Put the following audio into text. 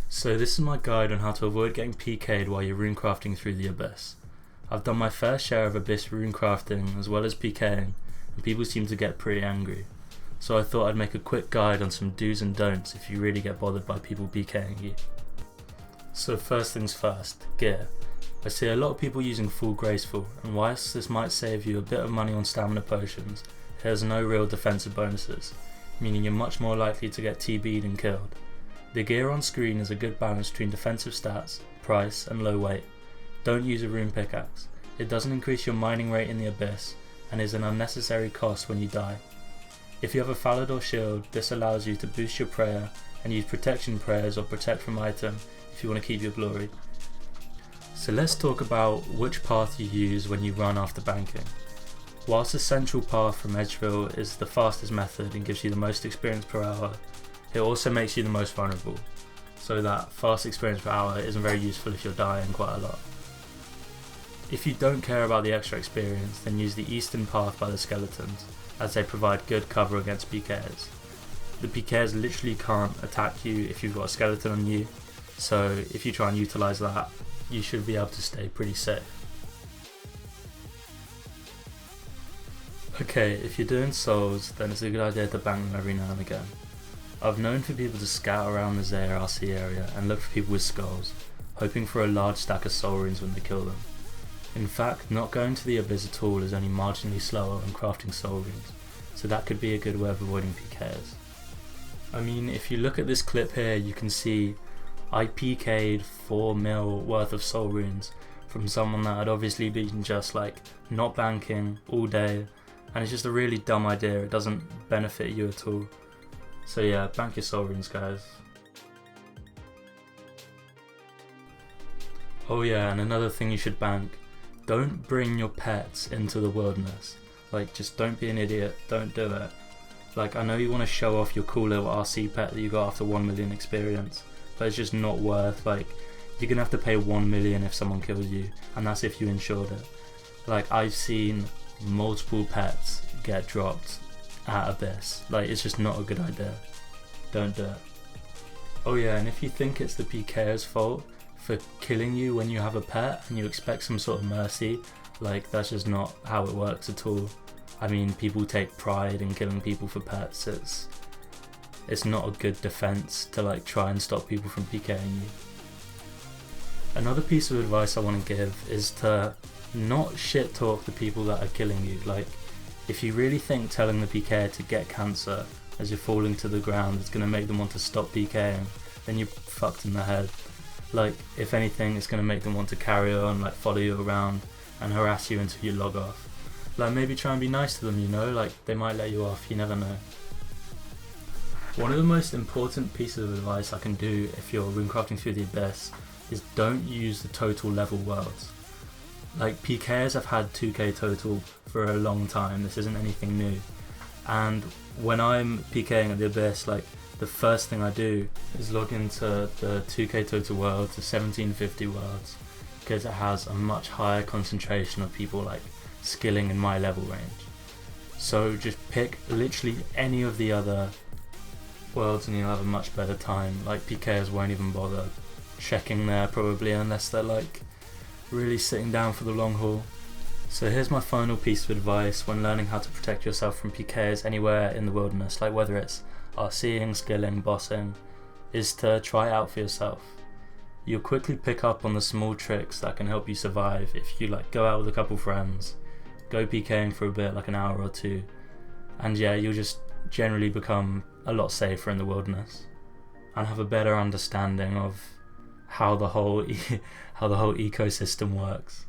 So this is my guide on how to avoid getting PK'd while you're runecrafting through the Abyss. I've done my fair share of Abyss runecrafting as well as PKing, and people seem to get pretty angry. So I thought I'd make a quick guide on some do's and don'ts if you really get bothered by people PKing you. So first things first, gear. I see a lot of people using full graceful, and whilst this might save you a bit of money on stamina potions, it has no real defensive bonuses, meaning you're much more likely to get TB'd and killed. The gear on screen is a good balance between defensive stats, price and low weight. Don't use a rune pickaxe. It doesn't increase your mining rate in the Abyss and is an unnecessary cost when you die. If you have a Falador shield, this allows you to boost your prayer and use protection prayers or protect from item if you want to keep your glory. So let's talk about which path you use when you run after banking. Whilst the central path from Edgeville is the fastest method and gives you the most experience per hour, it also makes you the most vulnerable, so that fast experience per hour isn't very useful if you're dying quite a lot. If you don't care about the extra experience, then use the eastern path by the skeletons, as they provide good cover against PKs. The PKs literally can't attack you if you've got a skeleton on you, so if you try and utilise that, you should be able to stay pretty safe. Okay, if you're doing souls, then it's a good idea to bank them every now and again. I've known for people to scout around the Zaya RC area and look for people with skulls, hoping for a large stack of soul runes when they kill them. In fact, not going to the Abyss at all is only marginally slower than crafting soul runes, so that could be a good way of avoiding PKs. I mean, if you look at this clip here, you can see I PK'd 4 mil worth of soul runes from someone that had obviously been just like not banking all day, and it's just a really dumb idea. It doesn't benefit you at all. So yeah, bank your soul runes, guys. Oh yeah, and another thing you should bank, don't bring your pets into the wilderness. Like, just don't be an idiot, don't do it. Like, I know you want to show off your cool little RC pet that you got after 1 million experience, but it's just not worth, like, you're gonna have to pay 1 million if someone kills you, and that's if you insured it. Like, I've seen multiple pets get dropped at Abyss. Like, it's just not a good idea. Don't do it. Oh yeah, and if you think it's the PK's fault for killing you when you have a pet and you expect some sort of mercy, like, that's just not how it works at all. I mean, people take pride in killing people for pets. It's not a good defense to like try and stop people from PKing you. Another piece of advice I want to give is to not shit talk the people that are killing you. Like, if you really think telling the PK to get cancer as you're falling to the ground is going to make them want to stop PKing, then you're fucked in the head. Like, if anything, it's going to make them want to carry on, like follow you around and harass you until you log off. Like, maybe try and be nice to them, you know, like they might let you off, you never know. One of the most important pieces of advice I can do if you're runecrafting through the Abyss is don't use the total level worlds. Like, PKs have had 2k total for a long time, this isn't anything new. And when I'm PKing at the Abyss, like, the first thing I do is log into the 2k total world to 1750 worlds, because it has a much higher concentration of people like skilling in my level range. So just pick literally any of the other worlds and you'll have a much better time. Like, PKs won't even bother checking there probably unless they're like really sitting down for the long haul. So here's my final piece of advice when learning how to protect yourself from PKs anywhere in the wilderness, like whether it's RCing, skilling, bossing, is to try it out for yourself. You'll quickly pick up on the small tricks that can help you survive if you like go out with a couple friends, go PKing for a bit, like an hour or two, and yeah, you'll just generally become a lot safer in the wilderness and have a better understanding of how the whole ecosystem works.